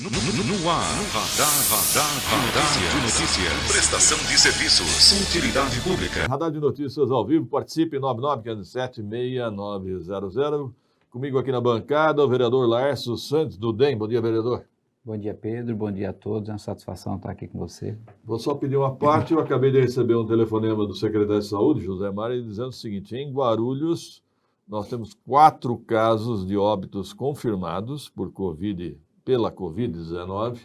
No ar, Radar de Notícias. Prestação de serviços. Utilidade pública. Radar de Notícias ao vivo. Participe 99-517-6900. Comigo aqui na bancada, o vereador Laércio Santos, do DEM. Bom dia, vereador. Bom dia, Pedro. Bom dia a todos. É uma satisfação estar aqui com você. Vou só pedir uma parte. Eu acabei de receber um telefonema do secretário de Saúde, José Mário, dizendo o seguinte: em Guarulhos, nós temos 4 casos de óbitos confirmados pela Covid-19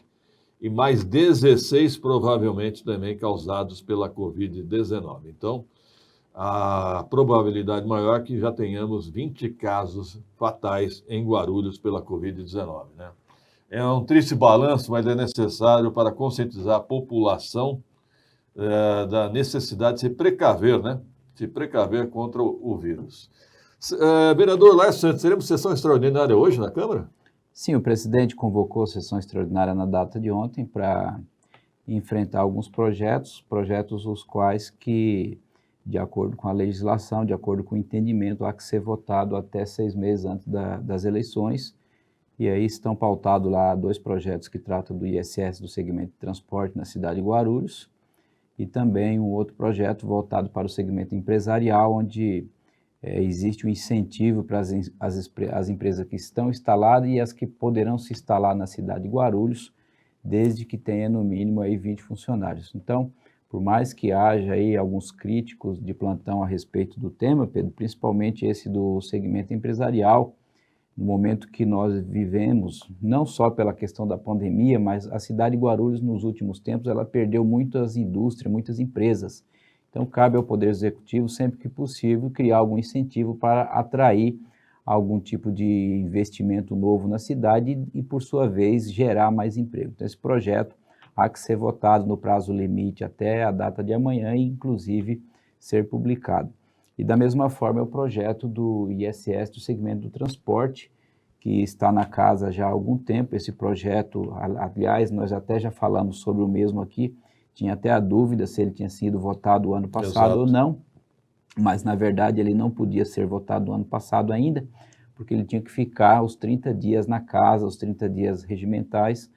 e mais 16 provavelmente também causados pela Covid-19. Então, a probabilidade maior é que já tenhamos 20 casos fatais em Guarulhos pela Covid-19, né? É um triste balanço, mas é necessário para conscientizar a população da necessidade de se precaver, né? Se precaver contra o vírus. Vereador Laércio Santos, teremos sessão extraordinária hoje na Câmara? Sim, o presidente convocou sessão extraordinária na data de ontem para enfrentar alguns projetos os quais que, de acordo com a legislação, de acordo com o entendimento, há que ser votado até 6 meses antes das eleições. E aí estão pautados lá 2 projetos que tratam do ISS, do segmento de transporte na cidade de Guarulhos, e também um outro projeto voltado para o segmento empresarial, onde existe um incentivo para as empresas que estão instaladas e as que poderão se instalar na cidade de Guarulhos, desde que tenha no mínimo aí 20 funcionários. Então, por mais que haja aí alguns críticos de plantão a respeito do tema, Pedro, principalmente esse do segmento empresarial, no momento que nós vivemos, não só pela questão da pandemia, mas a cidade de Guarulhos, nos últimos tempos, ela perdeu muitas indústrias, muitas empresas. Então, cabe ao Poder Executivo, sempre que possível, criar algum incentivo para atrair algum tipo de investimento novo na cidade e, por sua vez, gerar mais emprego. Então, esse projeto há que ser votado no prazo limite até a data de amanhã e, inclusive, ser publicado. E, da mesma forma, é o projeto do ISS, do segmento do transporte, que está na casa já há algum tempo. Esse projeto, aliás, nós até já falamos sobre o mesmo aqui, tinha até a dúvida se ele tinha sido votado o ano passado. Exato. Ou não, mas na verdade ele não podia ser votado no ano passado ainda, porque ele tinha que ficar os 30 dias na casa, os 30 dias regimentais,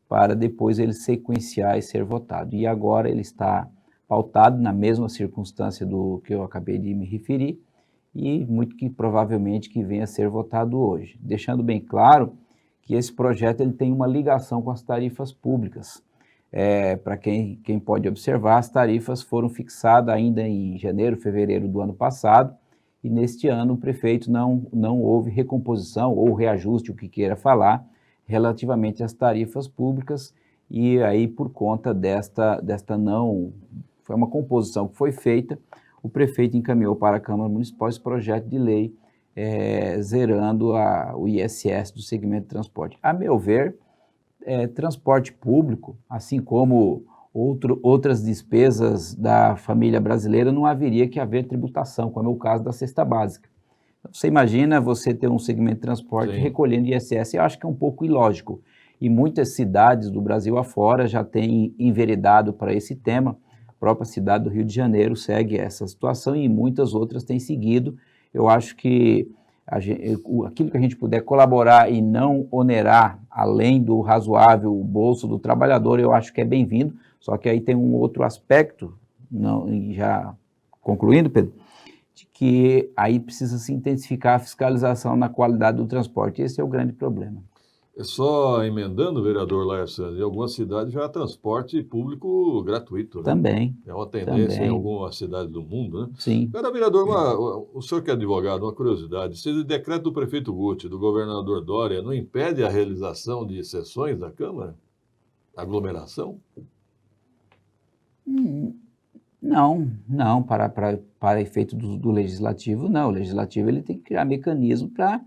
para depois ele sequenciar e ser votado. E agora ele está pautado na mesma circunstância do que eu acabei de me referir, e muito que provavelmente que venha a ser votado hoje. Deixando bem claro que esse projeto ele tem uma ligação com as tarifas públicas. Para quem pode observar, as tarifas foram fixadas ainda em janeiro, fevereiro do ano passado, e neste ano o prefeito não houve recomposição ou reajuste, o que queira falar, relativamente às tarifas públicas, e aí por conta foi uma composição que foi feita, o prefeito encaminhou para a Câmara Municipal esse projeto de lei zerando o ISS do segmento de transporte. A meu ver, transporte público, assim como outras despesas da família brasileira, não haveria que haver tributação, como é o caso da cesta básica. Então, você imagina você ter um segmento de transporte Sim. recolhendo ISS, eu acho que é um pouco ilógico. E muitas cidades do Brasil afora já têm enveredado para esse tema. A própria cidade do Rio de Janeiro segue essa situação e muitas outras têm seguido. Eu acho que aquilo que a gente puder colaborar e não onerar, além do razoável, o bolso do trabalhador, eu acho que é bem-vindo, só que aí tem um outro aspecto, já concluindo, Pedro, de que aí precisa se intensificar a fiscalização na qualidade do transporte, esse é o grande problema. Só emendando, vereador Laércio, em algumas cidades já há transporte público gratuito, né? Também. É uma tendência em algumas cidades do mundo, né? Sim. Agora, vereador, o senhor que é advogado, uma curiosidade, se o decreto do prefeito Guti, do governador Dória, não impede a realização de sessões da Câmara? Aglomeração? Não, para efeito do Legislativo, não. O Legislativo ele tem que criar mecanismo para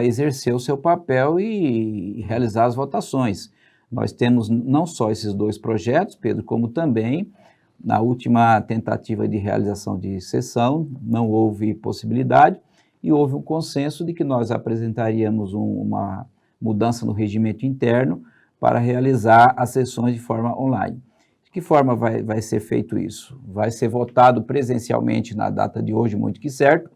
exercer o seu papel e realizar as votações. Nós temos não só esses 2 projetos, Pedro, como também, na última tentativa de realização de sessão, não houve possibilidade e houve um consenso de que nós apresentaríamos uma mudança no regimento interno para realizar as sessões de forma online. De que forma vai ser feito isso? Vai ser votado presencialmente na data de hoje, muito que certo,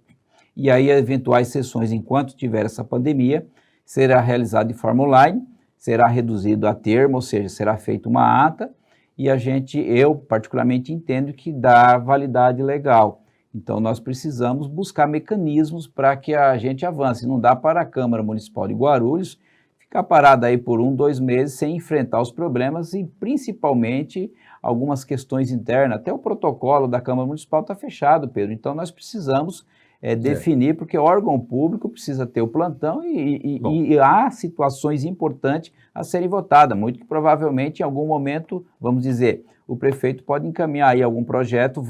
e aí eventuais sessões, enquanto tiver essa pandemia, será realizado de forma online, será reduzido a termo, ou seja, será feita uma ata e eu particularmente entendo que dá validade legal. Então, nós precisamos buscar mecanismos para que a gente avance. Não dá para a Câmara Municipal de Guarulhos ficar parada aí por 2 meses sem enfrentar os problemas e, principalmente, algumas questões internas. Até o protocolo da Câmara Municipal está fechado, Pedro. Então, nós precisamos definir, porque o órgão público precisa ter o plantão e há situações importantes a serem votadas. Muito que provavelmente, em algum momento, vamos dizer, o prefeito pode encaminhar aí algum projeto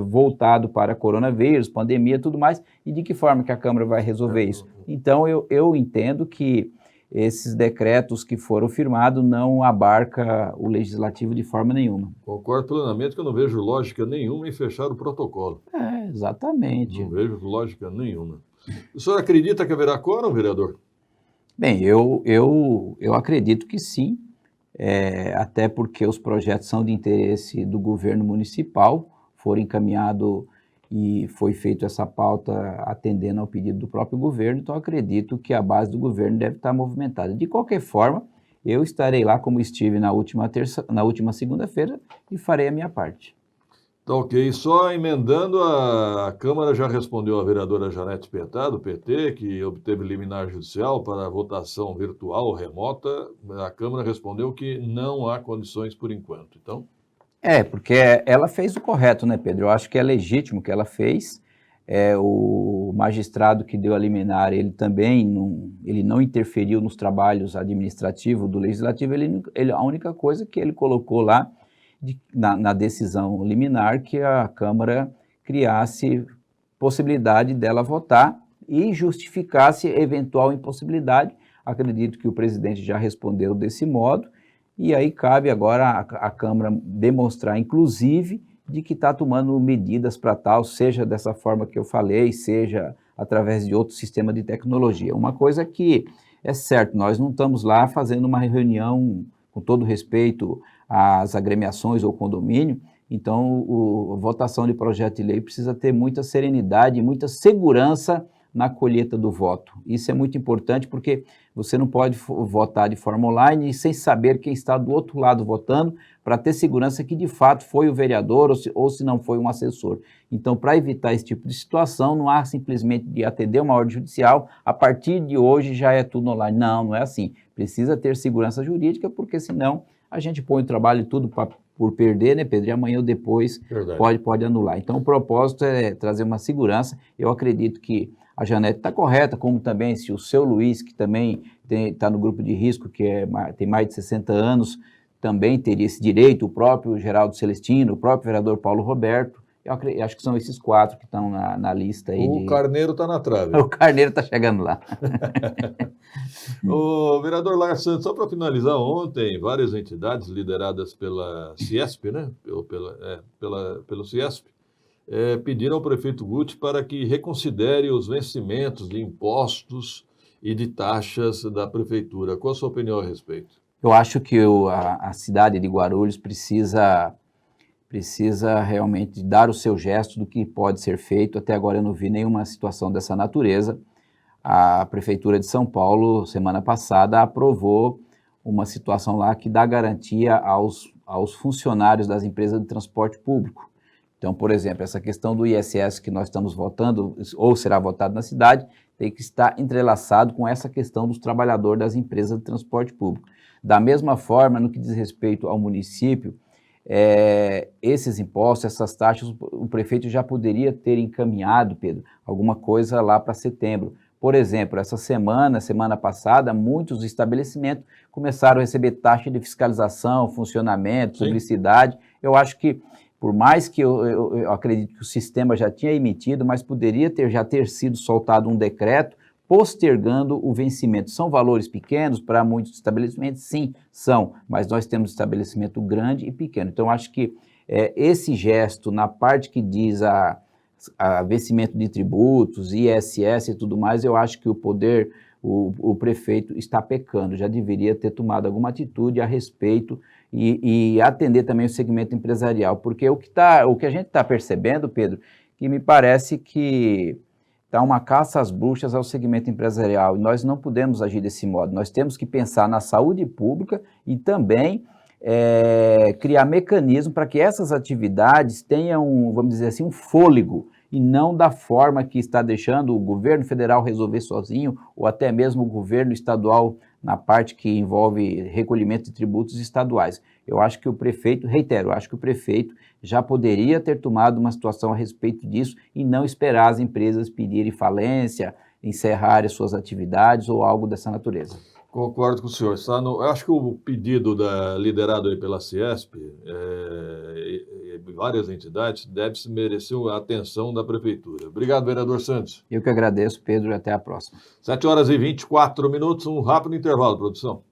voltado para coronavírus, pandemia e tudo mais, e de que forma que a Câmara vai resolver isso. Então, eu entendo que esses decretos que foram firmados não abarca o legislativo de forma nenhuma. Concordo plenamente que eu não vejo lógica nenhuma em fechar o protocolo. Exatamente. Não vejo lógica nenhuma. O senhor acredita que haverá quórum, vereador? Bem, eu acredito que sim, até porque os projetos são de interesse do governo municipal, foram encaminhados e foi feita essa pauta atendendo ao pedido do próprio governo, então acredito que a base do governo deve estar movimentada. De qualquer forma, eu estarei lá como estive na última segunda-feira e farei a minha parte. Tá ok. Só emendando, a Câmara já respondeu à vereadora Janete Petá, do PT, que obteve liminar judicial para votação virtual remota. A Câmara respondeu que não há condições por enquanto. Então... porque ela fez o correto, né, Pedro? Eu acho que é legítimo o que ela fez. O magistrado que deu a liminar, ele também ele não interferiu nos trabalhos administrativos do Legislativo, a única coisa que ele colocou lá, na decisão liminar, que a Câmara criasse possibilidade dela votar e justificasse eventual impossibilidade. Acredito que o presidente já respondeu desse modo, e aí cabe agora a Câmara demonstrar, inclusive, de que está tomando medidas para tal, seja dessa forma que eu falei, seja através de outro sistema de tecnologia. Uma coisa que é certo, nós não estamos lá fazendo uma reunião, com todo respeito às agremiações ou condomínio, então a votação de projeto de lei precisa ter muita serenidade e muita segurança na colheita do voto. Isso é muito importante porque você não pode votar de forma online sem saber quem está do outro lado votando, para ter segurança que de fato foi o vereador ou se não foi um assessor. Então, para evitar esse tipo de situação, não há simplesmente de atender uma ordem judicial, a partir de hoje já é tudo online. Não é assim. Precisa ter segurança jurídica, porque senão a gente põe o trabalho tudo por perder, né, Pedro? E amanhã ou depois pode anular. Então, o propósito é trazer uma segurança. Eu acredito que a Janete está correta, como também se o seu Luiz, que também está no grupo de risco, que tem mais de 60 anos, também teria esse direito, o próprio Geraldo Celestino, o próprio vereador Paulo Roberto. Eu acho que são esses 4 que estão na lista aí. O Carneiro está na trave. O Carneiro está chegando lá. O vereador Lar Santos, só para finalizar, ontem várias entidades lideradas pela Ciesp, né? Pelo Ciesp, pediram ao prefeito Guti para que reconsidere os vencimentos de impostos e de taxas da prefeitura. Qual a sua opinião a respeito? Eu acho que a cidade de Guarulhos precisa realmente dar o seu gesto do que pode ser feito. Até agora eu não vi nenhuma situação dessa natureza. A Prefeitura de São Paulo, semana passada, aprovou uma situação lá que dá garantia aos funcionários das empresas de transporte público. Então, por exemplo, essa questão do ISS que nós estamos votando, ou será votado na cidade, tem que estar entrelaçado com essa questão dos trabalhadores das empresas de transporte público. Da mesma forma, no que diz respeito ao município, esses impostos, essas taxas, o prefeito já poderia ter encaminhado, Pedro, alguma coisa lá para setembro. Por exemplo, essa semana passada, muitos estabelecimentos começaram a receber taxa de fiscalização, funcionamento, publicidade. Eu acho que, por mais que eu acredito que o sistema já tinha emitido, mas poderia já ter sido soltado um decreto postergando o vencimento. São valores pequenos para muitos estabelecimentos? Sim, são, mas nós temos estabelecimento grande e pequeno. Então, acho que esse gesto, na parte que diz a vencimento de tributos, ISS e tudo mais, eu acho que o prefeito está pecando, já deveria ter tomado alguma atitude a respeito e atender também o segmento empresarial, porque o que a gente está percebendo, Pedro, que me parece que está uma caça às bruxas ao segmento empresarial, e nós não podemos agir desse modo. Nós temos que pensar na saúde pública e também criar mecanismos para que essas atividades tenham, vamos dizer assim, um fôlego, e não da forma que está deixando o governo federal resolver sozinho, ou até mesmo o governo estadual na parte que envolve recolhimento de tributos estaduais. Eu acho que o prefeito, reitero, eu acho que o prefeito já poderia ter tomado uma situação a respeito disso e não esperar as empresas pedirem falência, encerrarem suas atividades ou algo dessa natureza. Concordo com o senhor. Eu acho que o pedido liderado aí pela Ciesp, várias entidades, deve-se merecer a atenção da Prefeitura. Obrigado, vereador Santos. Eu que agradeço, Pedro, e até a próxima. 7h24, um rápido intervalo, produção.